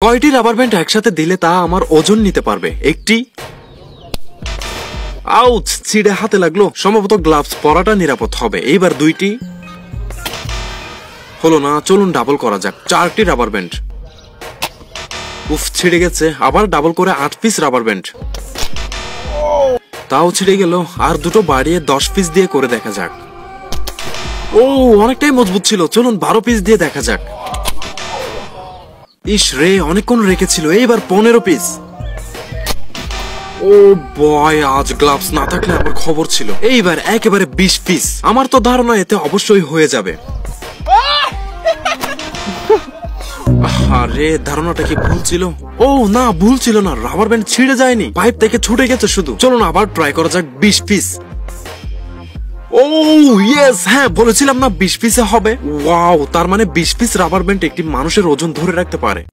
কয়টি rubber band একসাথে দিলে তা আমার ওজন নিতে পারবে? একটি। আউচ, ছিঁড়ে হাতে লাগলো। সম্ভবত গ্লাভস পরাটা নিরাপদ হবে। এইবার দুইটি। হলো না, চলুন ডাবল করা যাক। 4টি রাবার ব্যান্ড। উফ, ছিঁড়ে গেছে। আবার ডাবল করে 8 পিস রাবার ব্যান্ড। তাও ছিঁড়ে গেল। আর দুটো বাড়িয়ে 10 পিস দিয়ে করে দেখা যাক। ও, অনেকটাই মজবুত ছিল। চলুন 12 পিস দিয়ে দেখা যাক। ইস রে, অনেকক্ষণ রেখেছিল। এইবার 15 পিস। ও বয়, আজ গ্লাভস না থাকলে আমার খবর ছিল। এইবার একেবারে 20 পিস। আমার তো ধারণা এতে অবশ্যই হয়ে যাবে। আরে, ধারণাটা কি ভুল ছিল? ও না, ভুল ছিল না। রাবার ব্যান্ড ছিঁড়ে যায়নি, পাইপ থেকে ছুটে গেছে শুধু। চলুন আবার ট্রাই করা যাক। 20 পিস। ও ইয়েস, হ্যাঁ বলেছিলাম না 20 পিসে হবে। ওয়াও, তার মানে 20 পিস রাবার ব্যান্ড একটি মানুষের ওজন ধরে রাখতে পারে।